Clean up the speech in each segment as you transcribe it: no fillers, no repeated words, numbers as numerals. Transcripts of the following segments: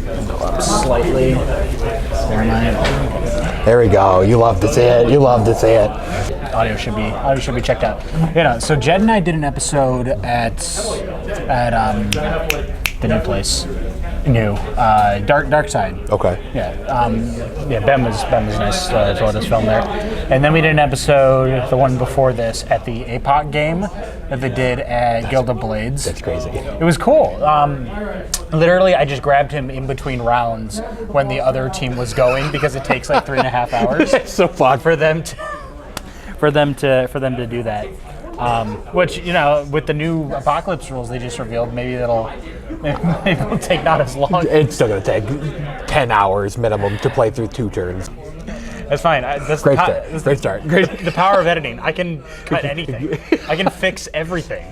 Go up slightly. There we go. You love to see it. You love to see it. Audio should be checked out. You know, so Jed and I did an episode at the new place. Dark Side. Okay. Yeah, Ben was nice to let us film there, and then we did an episode, the one before this, at the APOC game that they did at Guild of Blades. That's crazy. It was cool. Literally, I just grabbed him in between rounds when the other team was going because it takes like 3.5 hours. It's so fun for them to do that. Which, you know, with the new Apocalypse rules they just revealed, maybe it'll take not as long. It's still going to take 10 hours minimum to play through 2 turns. That's fine. Great start. The power of editing. I can cut anything. I can fix everything.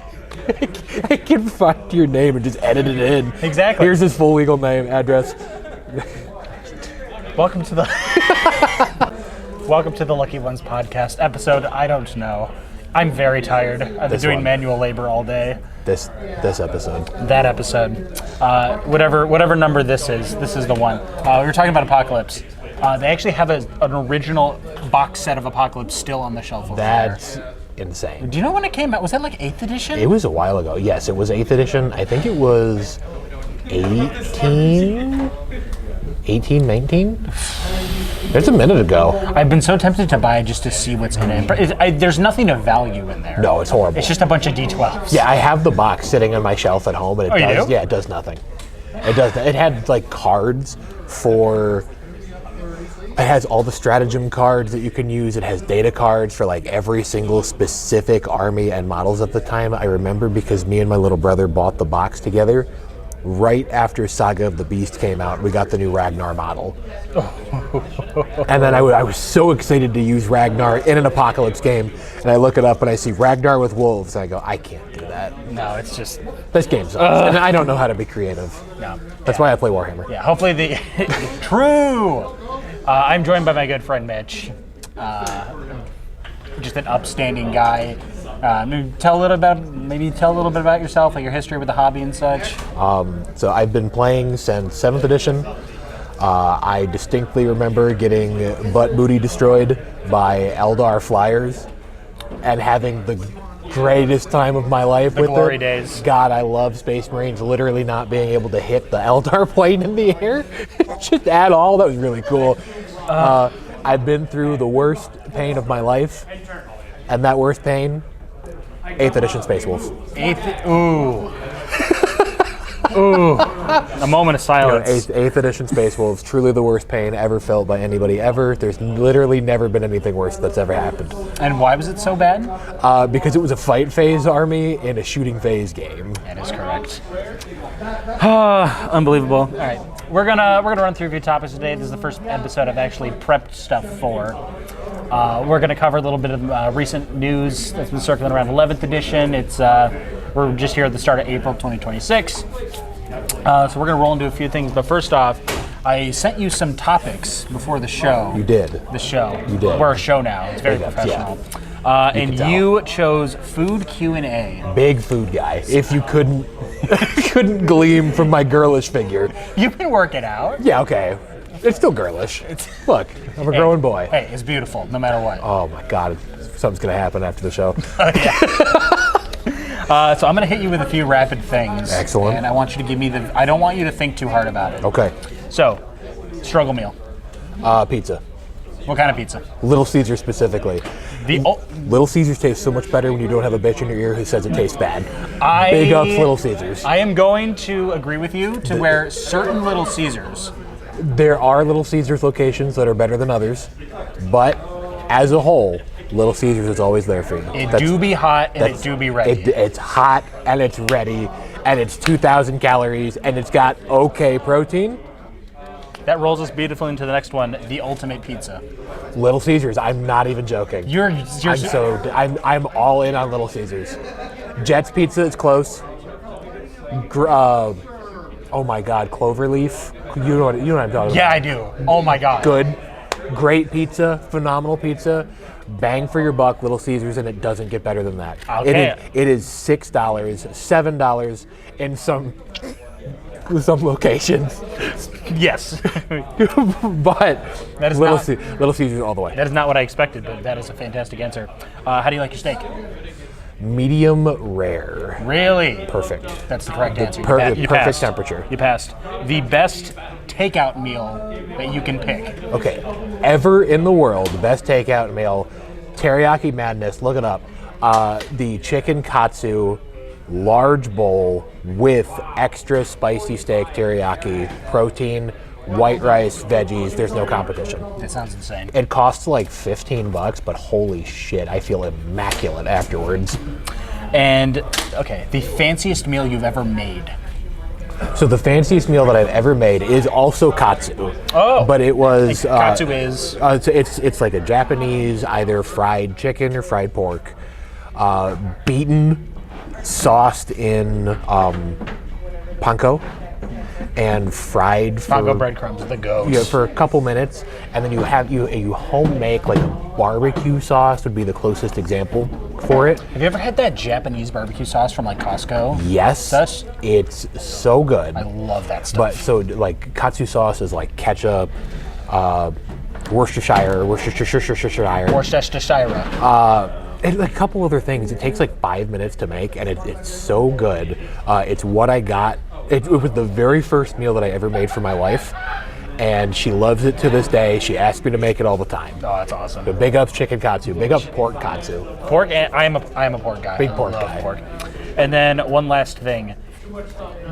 I can find your name and just edit it in. Exactly. Here's his full legal name, address. Welcome to the Lucky Ones podcast episode. I don't know. I'm very tired. I've been doing manual labor all day. This episode. That episode. Whatever number this is the one. We were talking about Apocalypse. They actually have an original box set of Apocalypse still on the shelf over That's there. insane. Do you know when it came out? Was that like 8th edition? It was a while ago. Yes, it was 8th edition. I think it was 18, 19? It's a minute ago. I've been so tempted to buy it just to see what's in it. There's nothing of value in there. No, it's horrible. It's just a bunch of D12s. Yeah, I have the box sitting on my shelf at home, and it does. You do? Yeah, it does nothing. It does. It had like cards for. It has all the stratagem cards that you can use. It has data cards for like every single specific army and models at the time. I remember because me and my little brother bought the box together. Right after Saga of the Beast came out, we got the new Ragnar model. And then I was so excited to use Ragnar in an Apocalypse game, and I look it up and I see Ragnar with wolves, and I go, I can't do that. No, it's just... This game sucks, and I don't know how to be creative. No. That's why I play Warhammer. Yeah, hopefully True! I'm joined by my good friend Mitch. Just an upstanding guy. Maybe tell a little bit about yourself, like your history with the hobby and such. So I've been playing since 7th edition. I distinctly remember getting butt booty destroyed by Eldar flyers and having the greatest time of my life with glory it. days. God, I love Space Marines literally not being able to hit the Eldar plane in the air just at all. That was really cool. I've been through the worst pain of my life, and that worst pain, 8th edition Space Wolves. Ooh. A moment of silence. 8th edition Space Wolves, truly the worst pain ever felt by anybody ever. There's literally never been anything worse that's ever happened. And why was it so bad? Because it was a fight phase army in a shooting phase game. That is correct. Unbelievable. All right, we're gonna run through a few topics today. This is the first episode I've actually prepped stuff for. We're gonna cover a little bit of recent news that's been circling around 11th edition. It's we're just here at the start of April 2026. So we're gonna roll into a few things. But first off, I sent you some topics before the show. You did. The show. You did. We're a show now. It's very professional. Yeah. And you chose food Q&A. Big food guy. If you couldn't gleam from my girlish figure. You've been working out. Yeah, okay. It's still girlish. Look, I'm a growing boy. Hey, it's beautiful, no matter what. Oh my God, something's gonna happen after the show. So I'm gonna hit you with a few rapid things. Excellent. And I want you to give me I don't want you to think too hard about it. Okay. So, struggle meal. Pizza. What kind of pizza? Little Caesar specifically. Little Caesars taste so much better when you don't have a bitch in your ear who says it tastes bad. Big ups Little Caesars. I am going to agree with you to where certain Little Caesars. There are Little Caesars locations that are better than others, but as a whole, Little Caesars is always there for you. It do be hot and it do be ready. It's hot and it's ready, and it's 2,000 calories, and it's got okay protein. That rolls us beautifully into the next one, the ultimate pizza. Little Caesars, I'm not even joking. I'm all in on Little Caesars. Jet's Pizza is close. Oh my God, Cloverleaf. You know what I'm talking about. Yeah, I do. Oh my God. Good. Great pizza, phenomenal pizza. Bang for your buck, Little Caesars, and it doesn't get better than that. Okay. It is $6, $7 in some some locations, Yes. but That is Little, not- Little Caesars all the way. That is not what I expected, but that is a fantastic answer. How do you like your steak? Medium rare. Really? Perfect. That's the correct answer. Perfect passed. temperature. You passed. The best takeout meal that you can pick. Okay, ever in the world, the best takeout meal, teriyaki madness. Look it up. The chicken katsu, large bowl with extra spicy steak teriyaki, protein, white rice, veggies. There's no competition. That sounds insane. It costs like $15, but holy shit, I feel immaculate afterwards. And okay, the fanciest meal you've ever made. So the fanciest meal that I've ever made is also katsu. Oh. But it was Katsu is it's like a Japanese either fried chicken or fried pork, beaten, sauced in panko, and fried for panko breadcrumbs, the ghost. yeah, for a couple minutes, and then you home make like a barbecue sauce would be the closest example for it. Have you ever had that Japanese barbecue sauce from like Costco? Yes, it's so good. I love that stuff. But so like katsu sauce is like ketchup, Worcestershire, and like a couple other things. It takes like 5 minutes to make, and it's so good. It's what I got. It was the very first meal that I ever made for my wife, and she loves it to this day. She asks me to make it all the time. Oh, that's awesome. But big ups chicken katsu, big ups pork katsu. Pork, and I am a pork guy. Big pork I love guy. Pork. And then one last thing.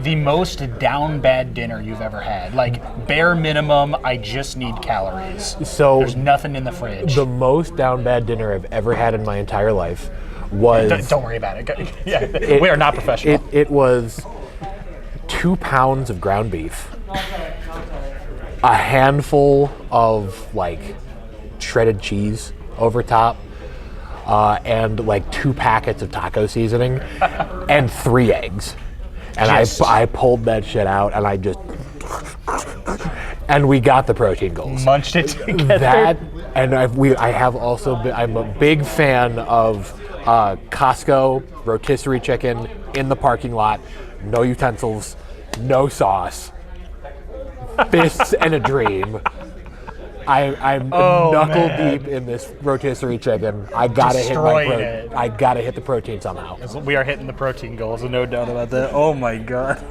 The most down bad dinner you've ever had. Like bare minimum, I just need calories. So There's nothing in the fridge. the most down bad dinner I've ever had in my entire life was Don't worry about it. Yeah, we are not professional. It was 2 pounds of ground beef, a handful of like shredded cheese over top, and like 2 packets of taco seasoning, and 3 eggs. And I pulled that shit out, and I just, and we got the protein goals. Munched it together. That, and I have also been, I'm a big fan of Costco rotisserie chicken in the parking lot, no utensils, no sauce, fists and a dream. I'm knuckle deep in this rotisserie chicken. I gotta Destroying it. I gotta hit the protein somehow. We are hitting the protein goals, no doubt about that. Oh my god.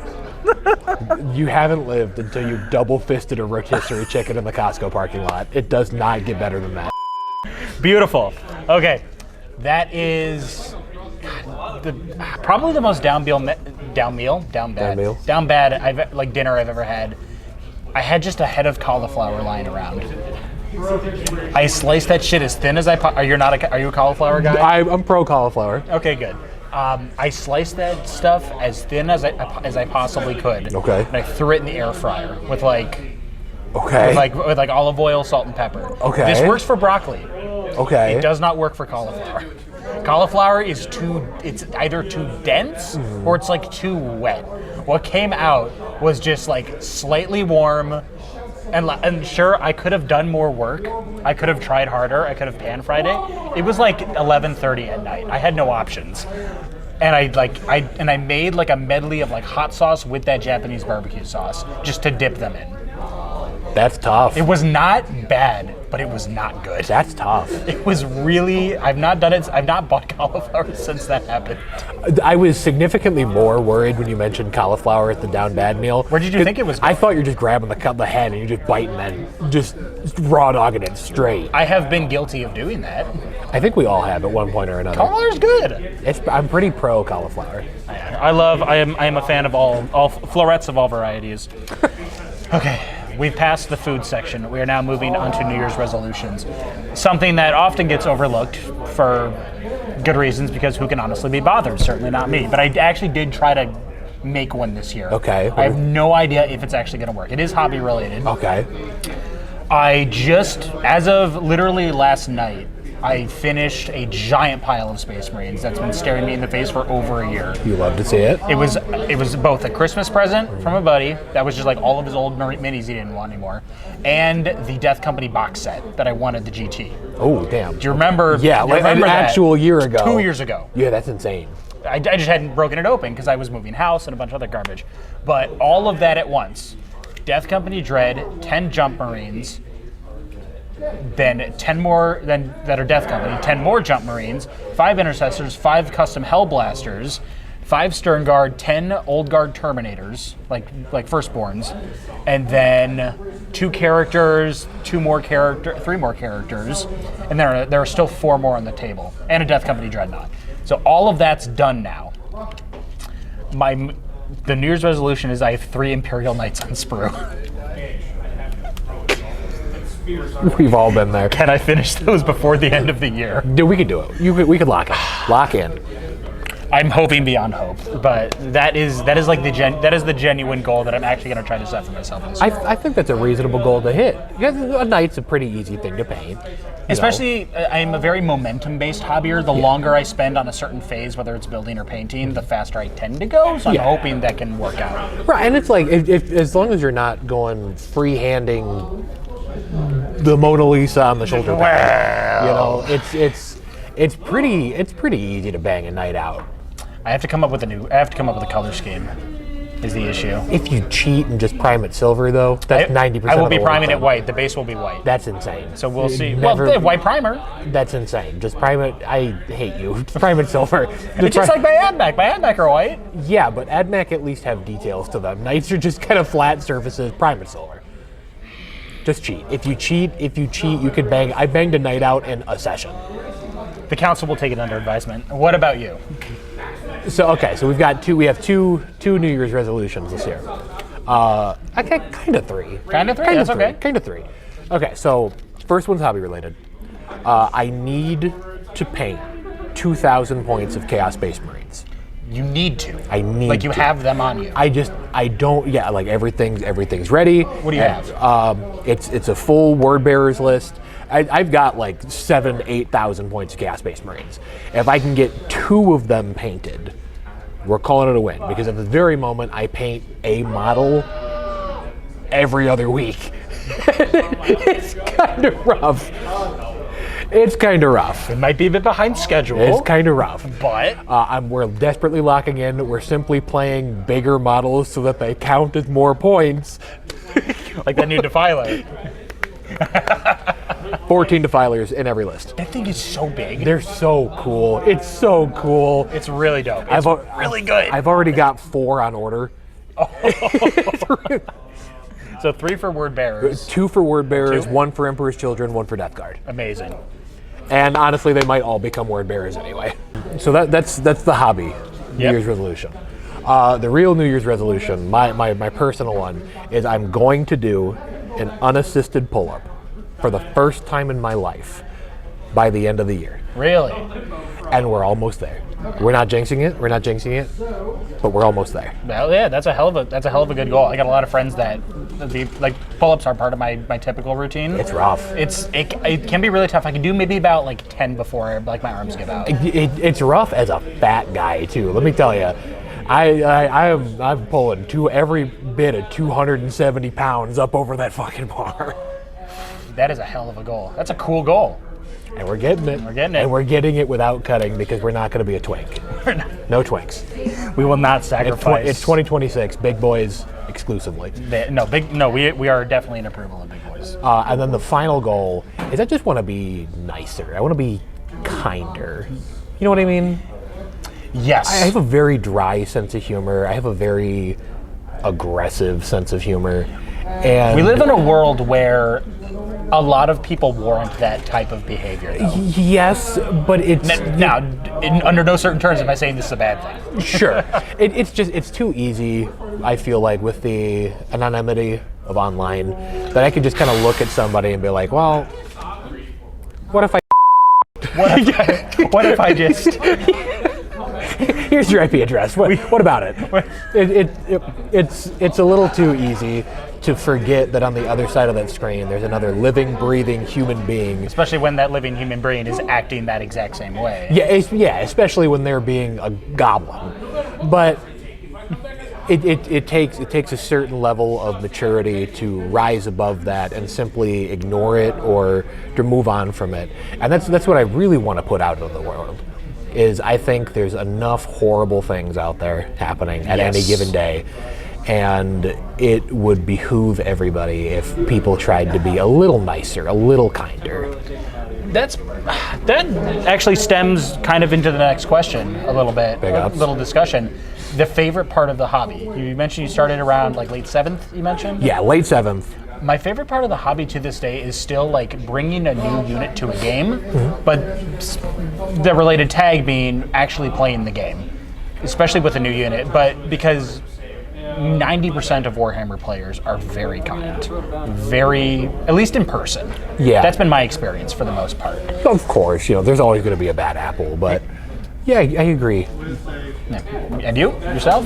You haven't lived until you double fisted a rotisserie chicken in the Costco parking lot. It does not get better than that. Beautiful. Okay, that is probably the most down bad like dinner I've ever had. I had just a head of cauliflower lying around. I sliced that shit as thin as I. Are you a cauliflower guy? I'm pro cauliflower. Okay, good. I sliced that stuff as thin as I possibly could. Okay. And I threw it in the air fryer with Okay. with olive oil, salt, and pepper. Okay. This works for broccoli. Okay. It does not work for cauliflower. Cauliflower is it's either too dense or it's like too wet. What came out was just like slightly warm, and sure, I could have done more work. I could have tried harder. I could have pan fried it. It was like 11:30 at night. I had no options. And I made like a medley of like hot sauce with that Japanese barbecue sauce just to dip them in. That's tough. It was not bad, but it was not good. That's tough. It was really, I've not done it, I've not bought cauliflower since that happened. I was significantly more worried when you mentioned cauliflower at the down bad meal. Where did you think it was I thought you're just grabbing the head and you're just biting and just raw dogging it straight. I have been guilty of doing that. I think we all have at one point or another. Cauliflower's good. I'm pretty pro cauliflower. I am a fan of all florets of all varieties. Okay. We've passed the food section. We are now moving on to New Year's resolutions. Something that often gets overlooked for good reasons, because who can honestly be bothered? Certainly not me. But I actually did try to make one this year. Okay. I have no idea if it's actually going to work. It is hobby related. Okay. I just, as of literally last night, I finished a giant pile of Space Marines that's been staring me in the face for over a year. You love to see it. It was both a Christmas present from a buddy that was just like all of his old minis he didn't want anymore, and the Death Company box set that I wanted the GT. Oh, damn. Do you remember? Yeah, like an remember that? actual year ago. 2 years ago. Yeah, that's insane. I just hadn't broken it open because I was moving house and a bunch of other garbage. But all of that at once. Death Company Dread, 10 Jump Marines, then 10 more that are Death Company, 10 more Jump Marines, 5 Intercessors, 5 Custom Hellblasters, 5 Stern Guard, 10 Old Guard Terminators, like Firstborns, and then 2 characters, 3 more characters, and there are still 4 more on the table, and a Death Company Dreadnought. So all of that's done now. The New Year's resolution is I have 3 Imperial Knights on Sprue. We've all been there. Can I finish those before the end of the year? Dude, we could do it. We could lock in. Lock in. I'm hoping beyond hope, but that is like the genuine goal that I'm actually going to try to set for myself this year. I think that's a reasonable goal to hit. Because a knight's a pretty easy thing to paint. Especially, I'm a very momentum-based hobbyer. The longer I spend on a certain phase, whether it's building or painting, the faster I tend to go. So I'm hoping that can work out. Right, and it's like if as long as you're not going free-handing the Mona Lisa on the shoulder pad, it's pretty easy to bang a knight out. I have to come up with a color scheme. Is the issue. If you cheat and just prime it silver, though, that's 90%. I will be priming it white. The base will be white. That's insane. So we'll see. Well, white primer. That's insane. Just prime it. I hate you. Just prime it silver. It's just like my AdMac. My AdMac are white. Yeah, but AdMac at least have details to them. Knights are just kind of flat surfaces. Prime it silver. Just cheat. If you cheat, you could bang. I banged a knight out in a session. The council will take it under advisement. What about you? So we have two New Year's resolutions this year. Okay, kind of 3. Kind of 3. That's okay. Kind of 3. Okay, so first one's hobby related. I need to paint 2,000 points of Chaos Space Marines. You need to. I need like you to. have them on you. I don't. Yeah, like everything's ready. What do you have? It's a full word bearers list. I've got like 8,000 points of Chaos Space Marines. If I can get 2 of them painted, we're calling it a win. Because at the very moment, I paint a model every other week. It's kind of rough. It might be a bit behind schedule. It's kind of rough. But we're desperately locking in. We're simply playing bigger models so that they count as more points. Like that new Defiler. 14 Defilers in every list. That thing is so big. They're so cool. It's so cool. It's really dope. It's really good. I've already got 4 on order. So 3 for word bearers. 2 for word bearers, 1 for Emperor's Children, 1 for Death Guard. Amazing. And honestly, they might all become word bearers anyway. So that's the hobby New Year's resolution. The real New Year's resolution, my personal one, is I'm going to do an unassisted pull-up for the first time in my life by the end of the year. Really? And we're almost there. We're not jinxing it, but we're almost there. Well, yeah, that's a hell of a good goal. I got a lot of friends that pull-ups are part of my typical routine. It's rough. It can be really tough. I can do maybe about like 10 before my arms give out. It's rough as a fat guy too. Let me tell you. I'm pulling every bit of 270 pounds up over that fucking bar. That is a hell of a goal. That's a cool goal. And we're getting it. And we're getting it without cutting because we're not going to be a twink. No twinks. We will not sacrifice. It's 2026. Big boys exclusively. We are definitely in approval of big boys. And then the final goal is I just want to be nicer. I want to be kinder. You know what I mean? Yes. I have a very dry sense of humor. I have a very aggressive sense of humor. And we live in a world where a lot of people warrant that type of behavior, though. Yes, but it's... Now, under no certain terms am I saying this is a bad thing. Sure. It's too easy, I feel like, with the anonymity of online, that I can just kind of look at somebody and be like, well, what if I... What if I just... Here's your IP address. What about it? It's a little too easy to forget that on the other side of that screen there's another living, breathing human being. Especially when that living human being is acting that exact same way. Yeah, especially when they're being a goblin. But it takes a certain level of maturity to rise above that and simply ignore it or to move on from it. And that's what I really want to put out into the world. is I think there's enough horrible things out there happening at any given day, and it would behoove everybody if people tried to be a little nicer, a little kinder. That actually stems kind of into the next question a little bit, a little discussion. The favorite part of the hobby. You mentioned you started around like late 7th, you mentioned? Yeah, late 7th. My favorite part of the hobby to this day is still like bringing a new unit to a game, but the related tag being actually playing the game, especially with a new unit, but because 90% of Warhammer players are very kind, at least in person. Yeah. That's been my experience for the most part. Of course, there's always going to be a bad apple, but yeah, I agree. And you, yourself?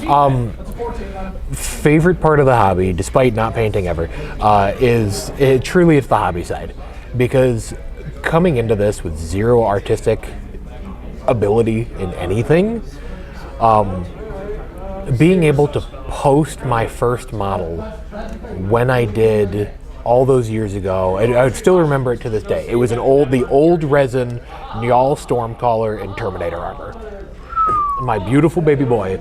Favorite part of the hobby, despite not painting ever, it's the hobby side. Because coming into this with zero artistic ability in anything, being able to post my first model when I did all those years ago, I would still remember it to this day. It was the old resin Njal Stormcaller and Terminator armor. My beautiful baby boy.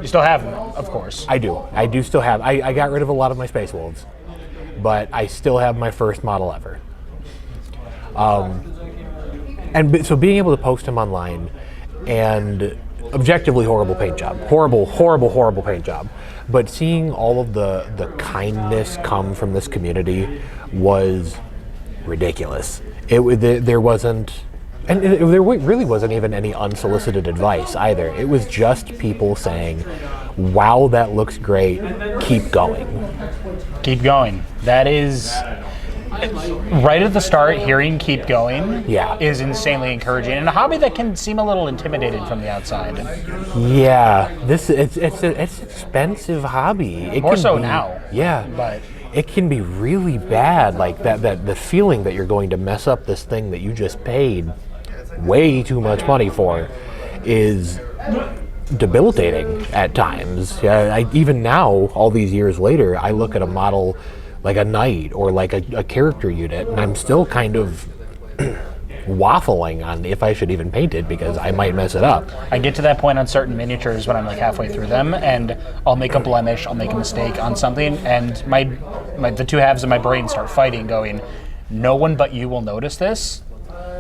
You still have them, of course. I do. I do still have. I got rid of a lot of my Space Wolves, but I still have my first model ever. So being able to post him online, and objectively horrible paint job, horrible paint job, but seeing all of the kindness come from this community was ridiculous. There wasn't. And there really wasn't even any unsolicited advice either. It was just people saying, wow, that looks great, keep going. Keep going. That is, right at the start, hearing keep going is insanely encouraging. And a hobby that can seem a little intimidating from the outside. Yeah, it's an expensive hobby. More so now. Yeah. But it can be really bad, like that the feeling that you're going to mess up this thing that you just paid way too much money for is debilitating at times. Yeah, even now, all these years later, I look at a model like a knight or like a character unit, and I'm still kind of waffling on if I should even paint it because I might mess it up. I get to that point on certain miniatures when I'm like halfway through them, and I'll make a blemish, I'll make a mistake on something, and the two halves of my brain start fighting, going, no one but you will notice this,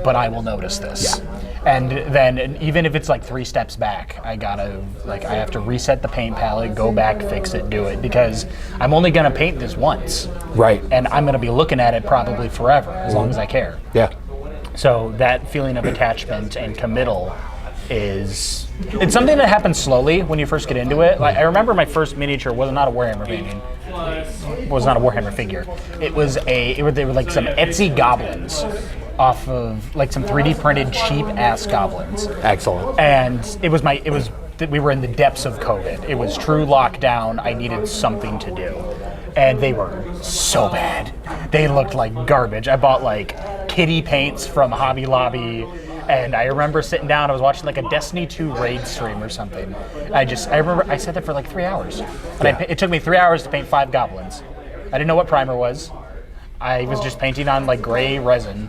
but I will notice this. Yeah. And then even if it's like 3 steps back, I have to reset the paint palette, go back, fix it, do it, because I'm only gonna paint this once. Right. And I'm gonna be looking at it probably forever, as long as I care. Yeah. So that feeling of attachment and committal it's something that happens slowly when you first get into it. Like, I remember my first miniature was not a Warhammer painting. Was not a Warhammer figure. They were like some Etsy goblins off of like some 3D printed cheap ass goblins. Excellent. And we were in the depths of COVID. It was true lockdown. I needed something to do. And they were so bad. They looked like garbage. I bought like kitty paints from Hobby Lobby, and I remember sitting down, I was watching like a Destiny 2 raid stream or something. I remember I sat there for like 3 hours. And it took me 3 hours to paint 5 goblins. I didn't know what primer was. I was just painting on like gray resin,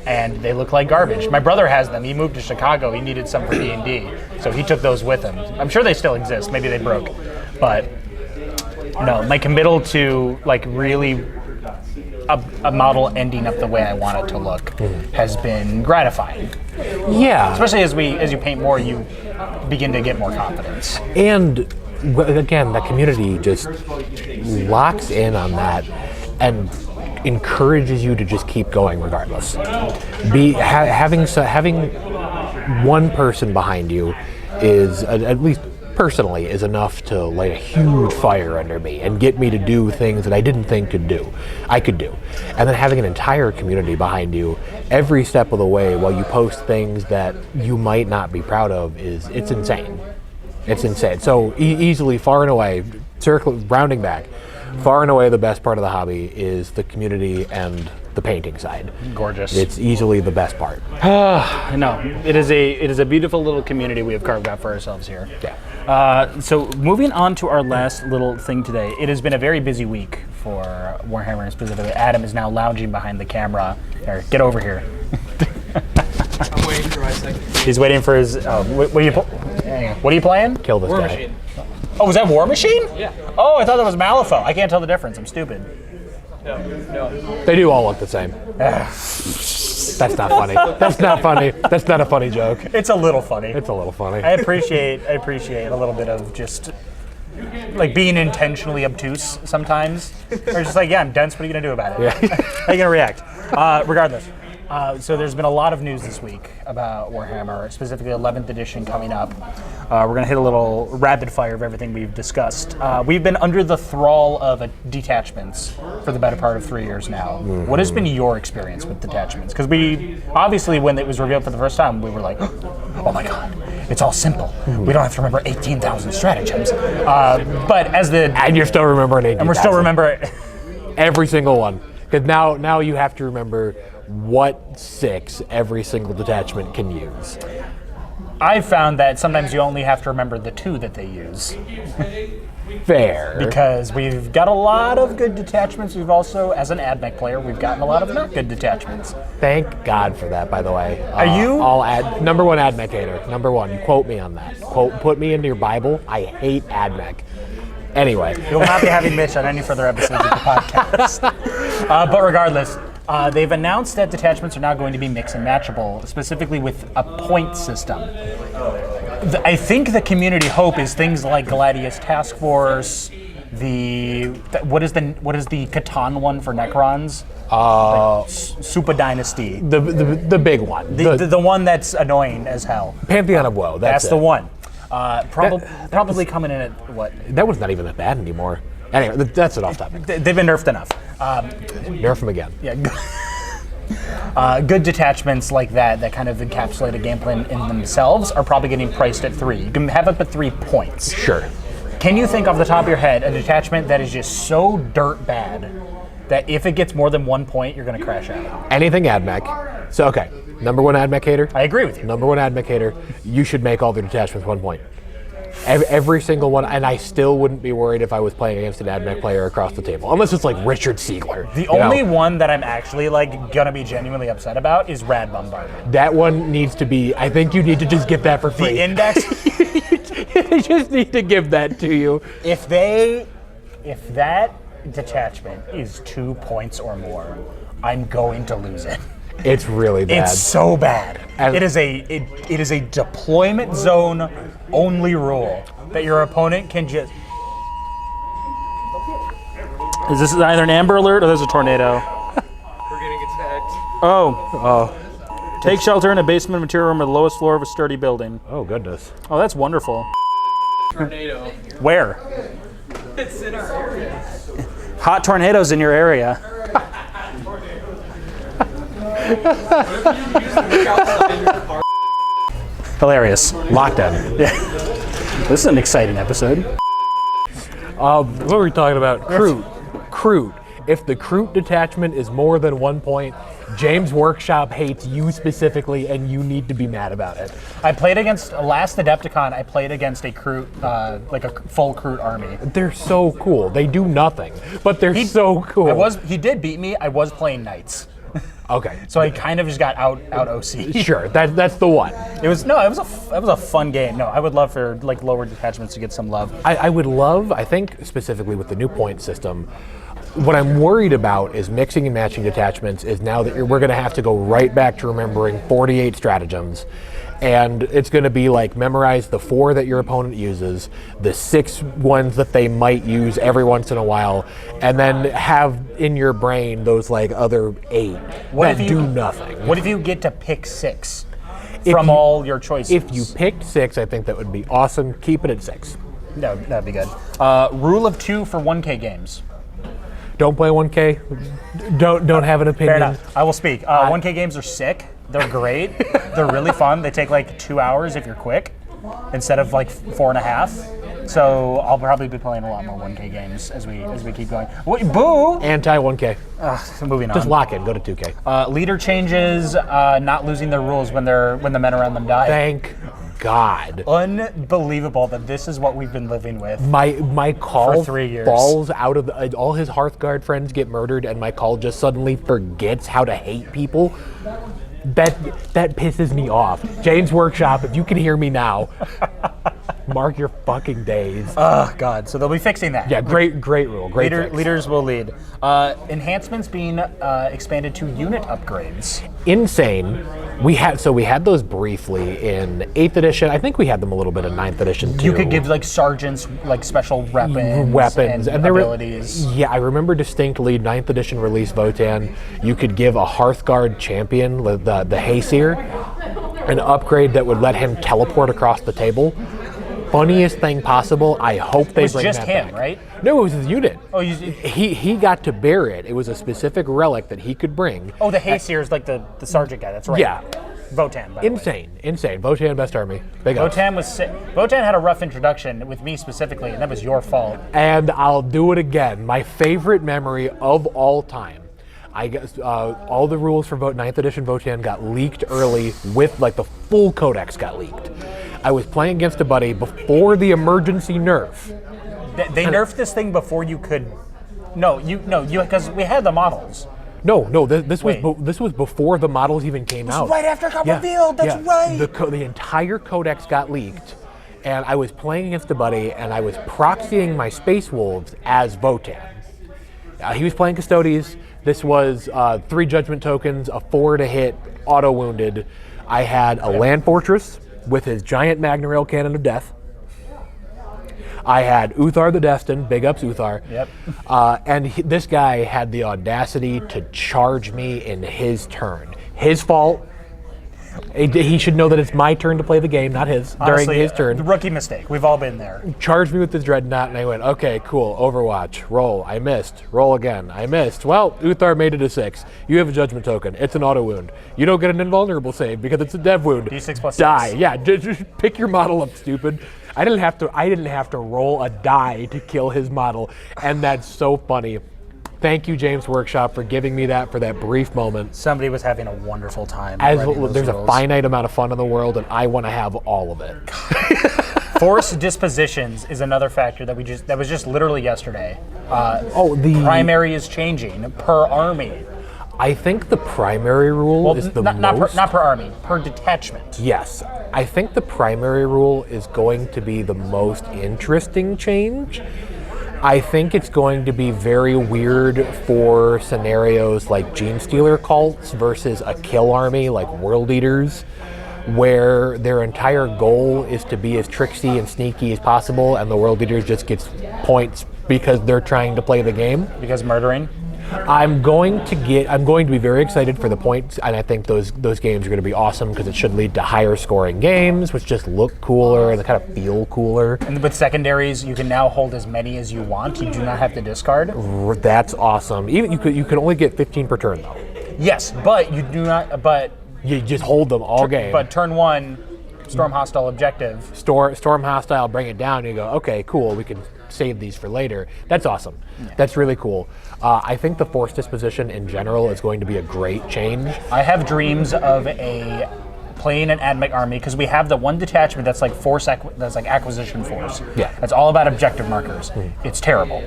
and they look like garbage. My brother has them. He moved to Chicago. He needed some for D&D, so he took those with him. I'm sure they still exist. Maybe they broke. But no, my committal to like really a model ending up the way I want it to look has been gratifying. Yeah. Especially as you paint more, you begin to get more confidence. And again, the community just locks in on that and encourages you to just keep going regardless. Having one person behind you is, at least personally, is enough to light a huge fire under me and get me to do things that I didn't think I could do. And then having an entire community behind you every step of the way while you post things that you might not be proud of it's insane. It's insane. So easily, far and away, rounding back, far and away the best part of the hobby is the community and the painting side. Gorgeous. It's easily the best part. No, it is a beautiful little community we have carved out for ourselves here. Yeah. So moving on to our last little thing today, it has been a very busy week for Warhammer, and specifically Adam is now lounging behind the camera. Here, get over here. I'm waiting for my second game. He's waiting for his. What are you playing? Kill this War guy. Machine. Oh, was that War Machine? Yeah. Oh, I thought that was Malifaux. I can't tell the difference. I'm stupid. No. They do all look the same. That's not funny. That's not funny. That's not a funny joke. It's a little funny. It's a little funny. I appreciate a little bit of just like being intentionally obtuse sometimes. Or just like, yeah, I'm dense. What are you gonna do about it? Yeah. How are you gonna react? Regardless. So there's been a lot of news this week about Warhammer, specifically 11th edition coming up. We're going to hit a little rapid fire of everything we've discussed. We've been under the thrall of detachments for the better part of 3 years now. Mm-hmm. What has been your experience with detachments? Because we, obviously when it was revealed for the first time, we were like, oh my god, it's all simple. Mm-hmm. We don't have to remember 18,000 stratagems. But as the... And you're still remembering 18,000. And we're still remembering... Every single one. Because now you have to remember what 6 every single detachment can use. I've found that sometimes you only have to remember the 2 that they use. Fair. Because we've got a lot of good detachments. We've also, as an AdMech player, we've gotten a lot of not good detachments. Thank God for that, by the way. Are you? Number one AdMech hater. Number one. You quote me on that. Put me into your Bible. I hate AdMech. Anyway. You'll not be having Mitch on any further episodes of the podcast. But regardless, they've announced that detachments are now going to be mix and matchable, specifically with a point system. I think the community hope is things like Gladius Task Force, what is the Catan one for Necrons? Super Dynasty. The big one. The one that's annoying as hell. Pantheon of Woe. That's the one. Probably coming in at what? That one's not even that bad anymore. Anyway, that's it off topic. They've been nerfed enough. Nerf them again. Yeah. Good detachments like that kind of encapsulate a game plan in themselves are probably getting priced at 3. You can have up to 3 points. Sure. Can you think off the top of your head a detachment that is just so dirt bad that if it gets more than 1 point, you're going to crash out? Anything AdMech. So, okay. Number one AdMech hater. I agree with you. Number one AdMech hater. You should make all the detachments 1 point. Every single one, and I still wouldn't be worried if I was playing against an AdMech player across the table, unless it's like Richard Siegler. The only one that I'm actually gonna be genuinely upset about is Rad Bombardment. That one needs to be. I think you need to just get that for free. The index. They just need to give that to you. If that detachment is 2 points or more, I'm going to lose it. It's really bad. It's so bad. It is a deployment zone only rule that your opponent can just. Is this either an Amber Alert or there's a tornado? We're getting attacked. Oh. Take shelter in a basement material room or the lowest floor of a sturdy building. Oh goodness. Oh, that's wonderful. Tornado. Where? It's in our area. Hot tornadoes in your area. Hilarious. Lockdown. Yeah. This is an exciting episode. What were we talking about? Crute. If the Crute detachment is more than 1 point, James Workshop hates you specifically, and you need to be mad about it. I played against last Adepticon. I played against a Crute, like a full Crute army. They're so cool. They do nothing, but they're so cool. He did beat me. I was playing Knights. Okay. So I kind of just got out OC. Sure, that's the one. It was a fun game. No, I would love for lower detachments to get some love. I would love, I think specifically with the new point system, what I'm worried about is mixing and matching detachments is now that we're going to have to go right back to remembering 48 stratagems. And it's going to be like memorize the 4 that your opponent uses, the 6 ones that they might use every once in a while, and then have in your brain those other 8 that do nothing. What if you get to pick 6 from all your choices? If you picked 6, I think that would be awesome. Keep it at 6. No, that'd be good. Rule of 2 for 1K games. Don't play 1K. Don't have an opinion. Fair enough. I will speak. 1K games are sick. They're great. They're really fun. They take 2 hours if you're quick, instead of 4.5. So I'll probably be playing a lot more 1K games as we keep going. Wait, boo! Anti 1K. Moving on. Just lock in. Go to 2K. Leader changes, not losing their rules when the men around them die. Thank God. Unbelievable that this is what we've been living with. My call for 3 years. falls out of all his Hearthguard friends get murdered, and my call just suddenly forgets how to hate people. That pisses me off. Jane's Workshop, if you can hear me now, mark your fucking days. Oh, God. So they'll be fixing that. Yeah, great rule. Great fix. Leaders will lead. Enhancements being expanded to unit upgrades. Insane. We had those briefly in 8th edition. I think we had them a little bit in 9th edition too. You could give like sergeants like special weapons and abilities. Yeah, I remember distinctly 9th edition release Votan. You could give a Hearthguard champion, the Hayseer, an upgrade that would let him teleport across the table. Funniest thing possible. I hope they bring that back. It was just him, right? No, it was his unit. Oh, he got to bear it. It was a specific relic that he could bring. Oh, the Hayseer is like the sergeant guy. That's right. Yeah. Votan, by the way. Insane. Votan, best army. Big ups. Votan had a rough introduction with me specifically, and that was your fault. And I'll do it again. My favorite memory of all time. I guess all the rules for 9th edition Votan got leaked early with like the full codex got leaked. I was playing against a buddy before the emergency nerf. They nerfed this thing before you could. No, because we had the models. No, this was before the models even came out. Right after it got revealed. That's right. The entire codex got leaked, and I was playing against a buddy, and I was proxying my Space Wolves as Votan. He was playing Custodes. This was 3 judgment tokens, a 4 to hit, auto wounded. I had a Land Fortress with his giant Magna Rail Cannon of Death. I had Uthar the Destined, big ups Uthar. Yep. And this guy had the audacity to charge me in his turn. His fault. He should know that it's my turn to play the game, not his, Honestly, during his turn. The rookie mistake. We've all been there. Charged me with his Dreadnought, and I went, okay, cool, Overwatch, roll. I missed. Roll again. I missed. Well, Uthar made it a 6. You have a Judgment Token. It's an auto wound. You don't get an invulnerable save because it's a dev wound. D6 plus 6. Die. Yeah, just pick your model up, stupid. I didn't have to roll a die to kill his model, and that's so funny. Thank you, James Workshop, for giving me that for that brief moment. Somebody was having a wonderful time. There's a finite amount of fun in the world, and I want to have all of it. Forced dispositions is another factor that was just literally yesterday. The primary is changing per army. I think the primary rule is the most... Not per army, per detachment. Yes. I think the primary rule is going to be the most interesting change. I think it's going to be very weird for scenarios like Gene Stealer cults versus a kill army like World Eaters, where their entire goal is to be as tricksy and sneaky as possible, and the World Eaters just gets points because they're trying to play the game. Because murdering? I'm going to be very excited for the points, and I think those games are going to be awesome because it should lead to higher scoring games, which just look cooler and they kind of feel cooler. And with secondaries, you can now hold as many as you want. You do not have to discard. That's awesome. Even you can only get 15 per turn though. Yes, but you do not. But you just hold them all game. But turn 1, storm hostile objective. Storm hostile, bring it down. And you go, okay, cool. We can save these for later. That's awesome. Yeah. That's really cool. I think the force disposition in general is going to be a great change. I have dreams of playing an AdMech army because we have the one detachment that's like that's like acquisition force. Yeah. That's all about objective markers. It's terrible.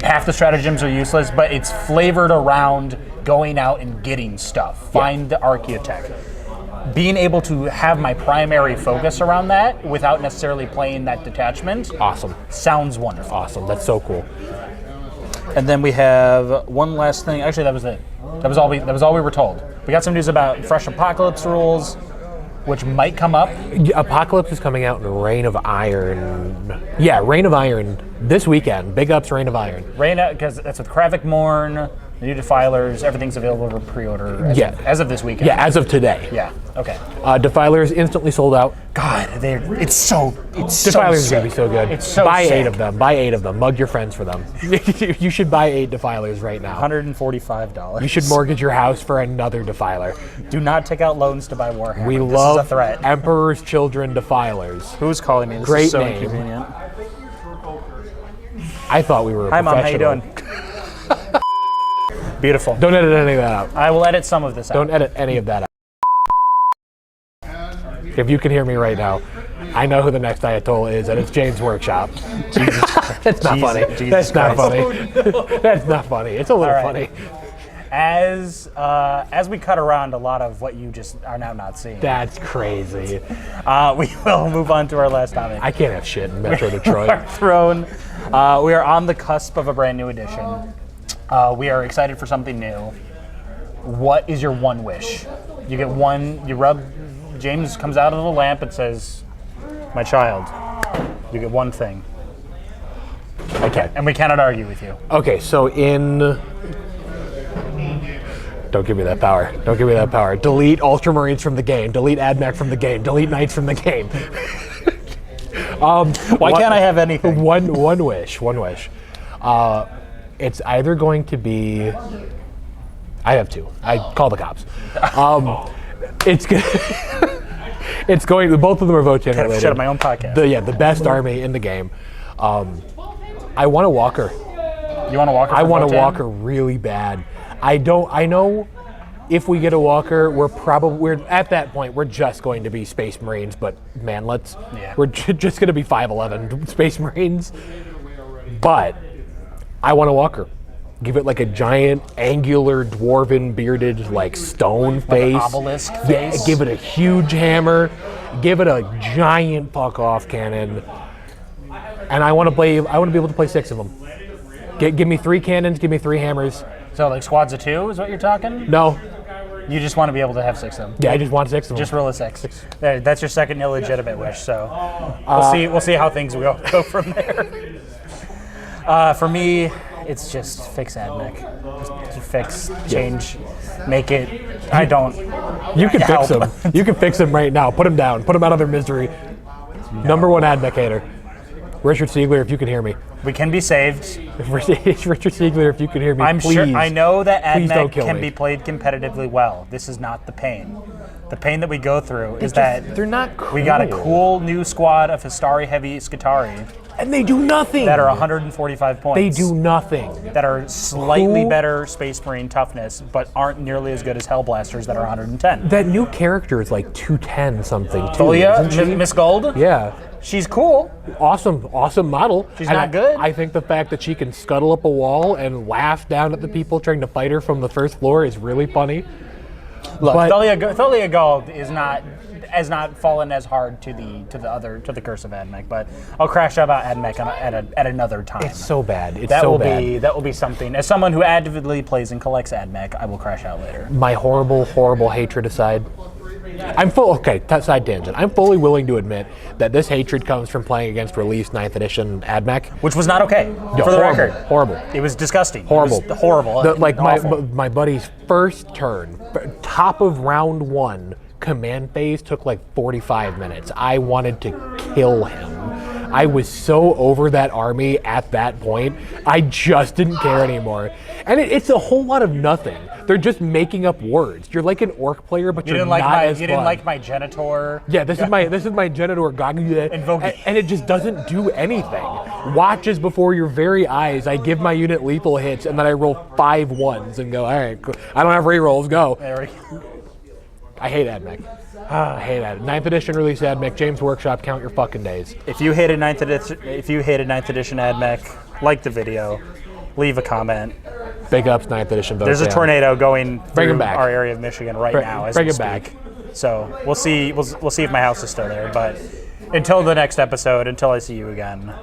Half the stratagems are useless, but it's flavored around going out and getting stuff. Find the Archaeotech. Being able to have my primary focus around that without necessarily playing that detachment. Awesome. Sounds wonderful. Awesome. That's so cool. And then we have one last thing. Actually, that was it. That was all we were told. We got some news about fresh Apocalypse rules, which might come up. Apocalypse is coming out in Reign of Iron. Yeah, Reign of Iron this weekend. Big ups, Reign of Iron. Because that's with Kravik Morn, the new Defilers, everything's available for pre-order as of this weekend. Yeah, as of today. Yeah, okay. Defilers instantly sold out. God, Defilers is going to be so good. It's so Buy sick. 8 of them. Buy 8 of them. Mug your friends for them. You should buy 8 Defilers right now. $145. You should mortgage your house for another Defiler. Do not take out loans to buy Warhammer. We this love is a threat. Emperor's Children Defilers. Who's calling me? This Great is so name. inconvenient. I thought we were Hi, Mom. How you professional. doing? Beautiful. Don't edit any of that out. I will edit some of this out. Don't edit any of that out. If you can hear me right now, I know who the next Ayatollah is, and it's James Workshop. Jesus Christ. That's not funny. Jesus That's not Christ. funny. That's not funny. It's a little funny. As we cut around a lot of what you just are now not seeing, That's crazy. we will move on to our last topic. I can't have shit in Metro Detroit. Our throne. We are on the cusp of a brand new edition. We are excited for something new. What is your one wish? You get one. You rub. James comes out of the lamp and says, "My child." You get one thing. Okay. And we cannot argue with you. Okay, so don't give me that power. Don't give me that power. Delete Ultramarines from the game. Delete AdMech from the game. Delete Knights from the game. Why can't I have anything? One wish. It's either going to be. I have two. I call the cops. It's good. It's going. Both of them are vote generated. Shut up my own podcast. The best army in the game. I want a walker. You want a walker? I want a Votan? walker really bad. I know if we get a walker, we're at that point, we're just going to be Space Marines, but manlets. Yeah. We're just going to be 5'11" Space Marines. But I want a walker. Give it like a giant, angular, dwarven, bearded, like stone face. Like an obelisk Yeah, face. give it a huge hammer. Give it a giant fuck-off cannon. And I want to be able to play 6 of them. Give me 3 cannons. Give me 3 hammers. So like squads of 2 is what you're talking? No. You just want to be able to have 6 of them. Yeah, I just want 6 of them. Just roll a 6. There, that's your second illegitimate wish. So we'll see how things go from there. For me, it's just fix AdMech. Just fix, change, make it. I don't. You can help. fix them. You can fix them right now. Put them down. Put them out of their misery. Number 1 AdMech hater. Richard Siegler, if you can hear me. We can be saved. Richard Siegler, if you can hear me, I'm please. sure. I know that please don't AdMech kill can me. be played competitively well. This is not the pain. The pain that we go through is that They're not cool. we got a cool new squad of Histari heavy Scutari And they do nothing. that are 145 points. They do nothing. That are slightly Cool. better Space Marine toughness, but aren't nearly as good as Hellblasters that are 110. That new character is like 210 something too. Thalia, isn't she? Miss Gold? Yeah. She's cool. Awesome model. She's And not good. I think the fact that she can scuttle up a wall and laugh down at the people trying to fight her from the first floor is really funny. Look, But- Thalia Gold has not fallen as hard to the curse of AdMech, but I'll crash about AdMech at another time. It's so bad. It's that so will bad. that will be something. As someone who actively plays and collects AdMech, I will crash out later. My horrible hatred aside, side tangent. I'm fully willing to admit that this hatred comes from playing against released 9th edition AdMech. Which was not okay, Yeah, for the horrible, record. horrible. It was disgusting. Horrible. It was horrible. Like awful. my buddy's first turn, top of round 1, command phase took like 45 minutes. I wanted to kill him. I was so over that army at that point. I just didn't care anymore. And it's a whole lot of nothing. They're just making up words. You're like an orc player, but you you're didn't like not my as you didn't fun. like my Genitor. Yeah, this is my Genitor Goggle, Invoke. and it just doesn't do anything. Watches before your very eyes. I give my unit lethal hits, and then I roll 5 1s and go, all right, cool. I don't have rerolls, go. There we go. I hate AdMech. I hate that. 9th edition release AdMech, James Workshop, count your fucking days. If you hated 9th edition AdMech, like the video, leave a comment. Big ups, 9th edition. There's a Vote down. tornado going Bring 'em through back. our area of Michigan right now as bring we it back. speak. So we'll see. We'll see if my house is still there. But until the next episode, until I see you again,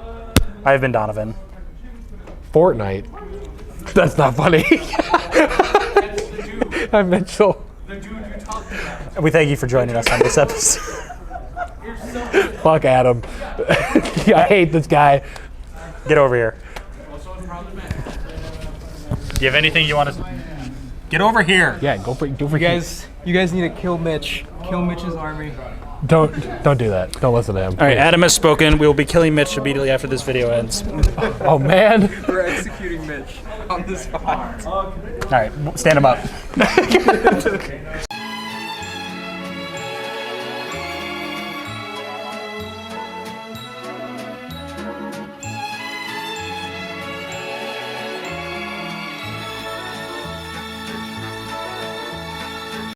I've been Donovan. Fortnite. That's not funny. I'm Mitchell. We thank you for joining us on this episode. Fuck Adam. I hate this guy. Get over here. Do you have anything you want to? Get over here. Yeah, go for You guys need to kill Mitch. Kill Mitch's army. Don't do that. Don't listen to him. All right, Adam has spoken. We will be killing Mitch immediately after this video ends. Oh man. We're executing Mitch on the spot. All right, stand him up.